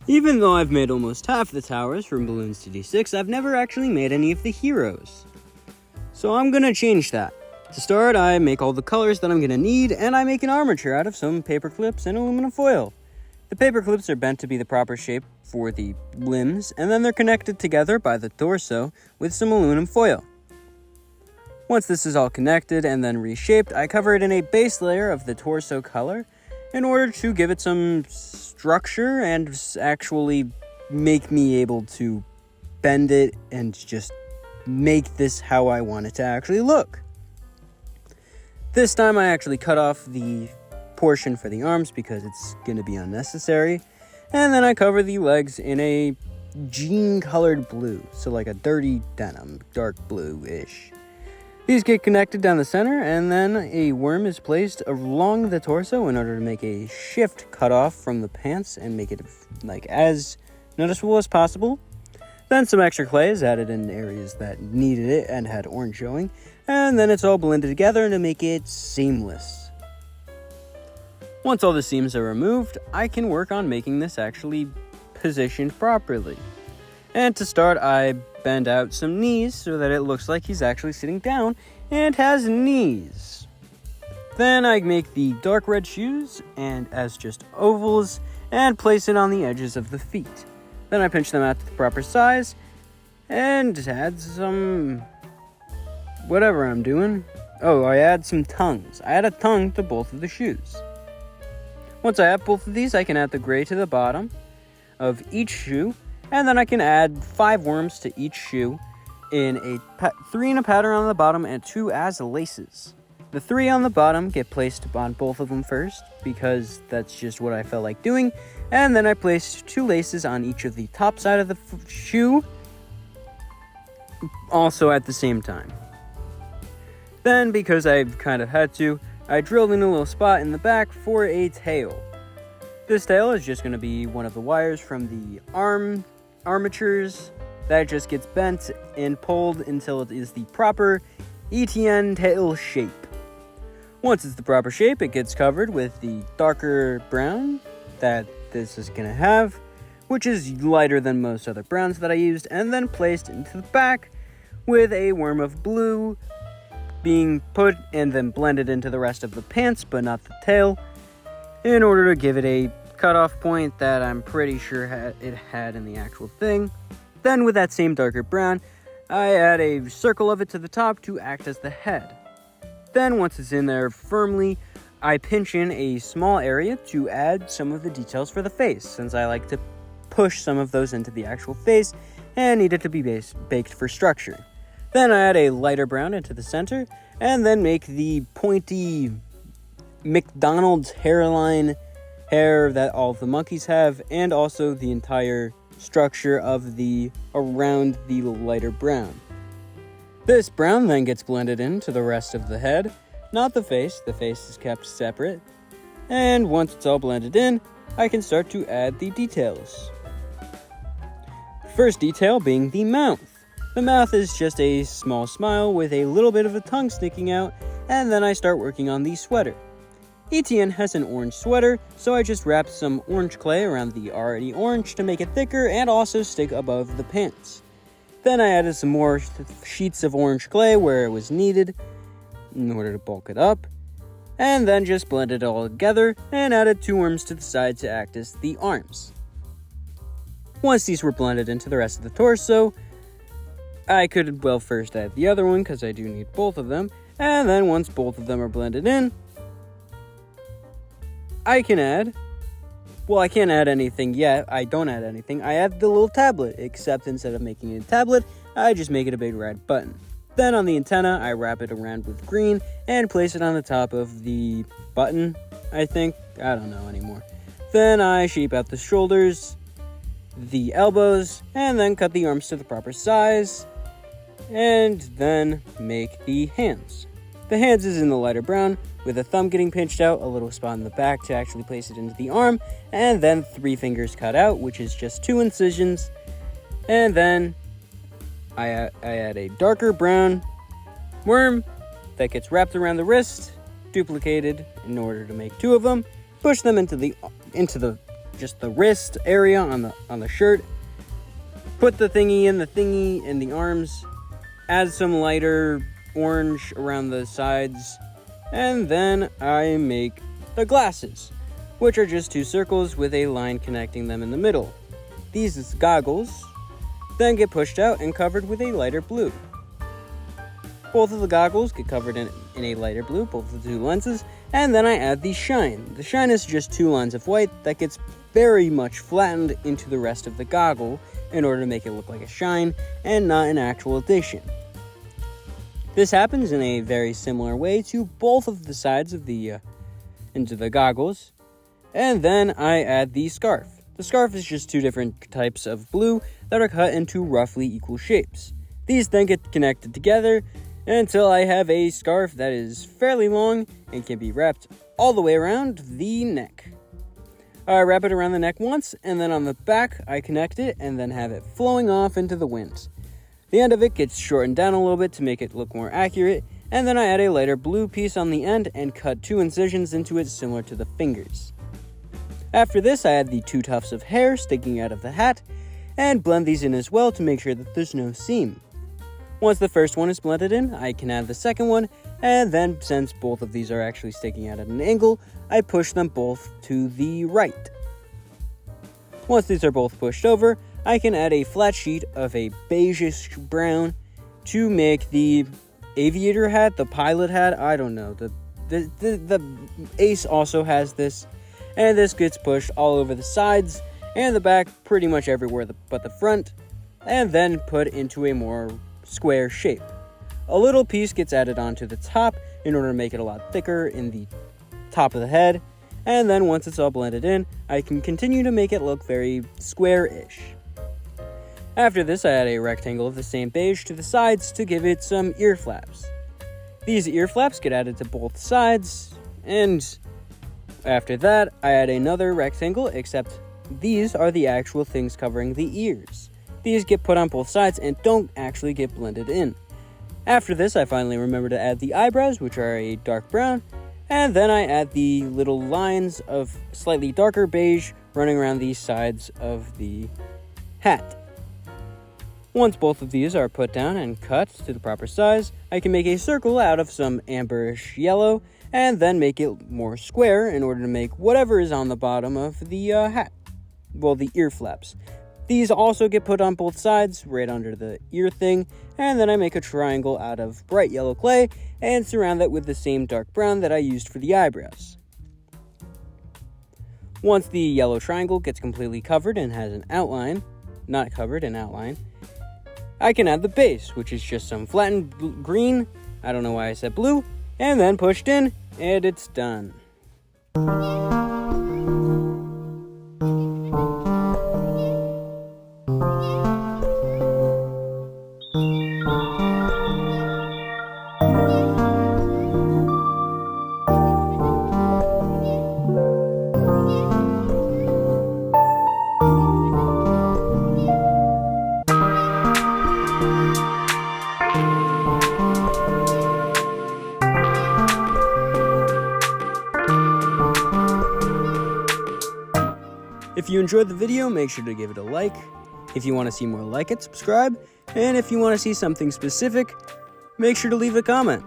Even though I've made almost half the towers from Bloons to D6, I've never actually made any of the heroes. So I'm gonna change that. To start, I make all the colors that I'm gonna need, and I make an armature out of some paper clips and aluminum foil. The paper clips are bent to be the proper shape for the limbs, and then they're connected together by the torso with some aluminum foil. Once this is all connected and then reshaped, I cover it in a base layer of the torso color in order to give it some structure and actually make me able to bend it and just make this how I want it to actually look. This time I actually cut off the portion for the arms because it's going to be unnecessary, and then I cover the legs in a jean colored blue, so like a dirty denim, dark blue-ish. These get connected down the center, and then a worm is placed along the torso in order to make a shift cutoff from the pants and make it like as noticeable as possible. Then some extra clay is added in areas that needed it and had orange showing, and then it's all blended together to make it seamless. Once all the seams are removed, I can work on making this actually positioned properly. And to start, I bend out some knees so that it looks like he's actually sitting down and has knees. Then I make the dark red shoes and as just ovals and place it on the edges of the feet. Then I pinch them out to the proper size and add some whatever I'm doing. Oh, I add some tongues. I add a tongue to both of the shoes. Once I have both of these, I can add the gray to the bottom of each shoe, and then I can add 5 worms to each shoe in 3 in a pattern on the bottom and 2 as laces. The 3 on the bottom get placed on both of them first because that's just what I felt like doing, and then I placed 2 laces on each of the top side of the shoe also at the same time. Then, because I kind of had to, I drilled in a little spot in the back for a tail. This tail is just going to be one of the wires from the armatures that just gets bent and pulled until it is the proper Etienne tail shape. Once it's the proper shape, it gets covered with the darker brown that this is going to have, which is lighter than most other browns that I used, and then placed into the back with a worm of blue being put and then blended into the rest of the pants, but not the tail, in order to give it a cutoff point that I'm pretty sure it had in the actual thing. Then with that same darker brown, I add a circle of it to the top to act as the head. Then once it's in there firmly, I pinch in a small area to add some of the details for the face, since I like to push some of those into the actual face and need it to be baked for structure. Then I add a lighter brown into the center, and then make the pointy McDonald's hair that all of the monkeys have, and also the entire structure of around the lighter brown. This brown then gets blended into the rest of the head, not the face. The face is kept separate. And once it's all blended in, I can start to add the details. First detail being the mouth. The mouth is just a small smile with a little bit of a tongue sticking out, and then I start working on the sweater. Etienne has an orange sweater, so I just wrapped some orange clay around the already orange to make it thicker and also stick above the pants. Then I added some more sheets of orange clay where it was needed in order to bulk it up, and then just blended it all together and added 2 worms to the side to act as the arms. Once these were blended into the rest of the torso, I could first add the other one because I do need both of them, and then once both of them are blended in, I can't add anything yet. I don't add anything. I add the little tablet, except instead of making it a tablet, I just make it a big red button. Then on the antenna, I wrap it around with green and place it on the top of the button, I think. I don't know anymore. Then I shape out the shoulders, the elbows, and then cut the arms to the proper size, and then make the hands. The hands is in the lighter brown, with a thumb getting pinched out, a little spot in the back to actually place it into the arm, and then 3 fingers cut out, which is just 2 incisions. And then I add a darker brown worm that gets wrapped around the wrist, duplicated in order to make 2 of them, push them into the just the wrist area on the shirt. Put the thingy in the arms. Add some lighter orange around the sides. And then I make the glasses, which are just 2 circles with a line connecting them in the middle. These goggles then get pushed out and covered with a lighter blue. Both of the goggles get covered in a lighter blue, both of the 2 lenses, and then I add the shine. The shine is just 2 lines of white that gets very much flattened into the rest of the goggle in order to make it look like a shine and not an actual addition. This happens in a very similar way to both of the sides of into the goggles. And then I add the scarf. The scarf is just 2 different types of blue that are cut into roughly equal shapes. These then get connected together until I have a scarf that is fairly long and can be wrapped all the way around the neck. I wrap it around the neck once, and then on the back I connect it and then have it flowing off into the wind. The end of it gets shortened down a little bit to make it look more accurate, and then I add a lighter blue piece on the end and cut 2 incisions into it similar to the fingers. After this, I add the 2 tufts of hair sticking out of the hat and blend these in as well to make sure that there's no seam. Once the first one is blended in, I can add the second one, and then since both of these are actually sticking out at an angle, I push them both to the right. Once these are both pushed over, I can add a flat sheet of a beigeish brown to make the aviator hat, the pilot hat, I don't know. The Ace also has this, and this gets pushed all over the sides and the back, pretty much everywhere but the front, and then put into a more square shape. A little piece gets added onto the top in order to make it a lot thicker in the top of the head, and then once it's all blended in, I can continue to make it look very square-ish. After this, I add a rectangle of the same beige to the sides to give it some ear flaps. These ear flaps get added to both sides, and after that, I add another rectangle, except these are the actual things covering the ears. These get put on both sides and don't actually get blended in. After this, I finally remember to add the eyebrows, which are a dark brown, and then I add the little lines of slightly darker beige running around the sides of the hat. Once both of these are put down and cut to the proper size, I can make a circle out of some amberish yellow and then make it more square in order to make whatever is on the bottom of the hat. Well, the ear flaps. These also get put on both sides, right under the ear thing, and then I make a triangle out of bright yellow clay and surround that with the same dark brown that I used for the eyebrows. Once the yellow triangle gets completely covered and has an outline, not covered, an outline, I can add the base, which is just some flattened green, I don't know why I said blue, and then pushed in, and it's done. If you enjoyed the video, make sure to give it a like. If you want to see more like it, subscribe. And if you want to see something specific, make sure to leave a comment.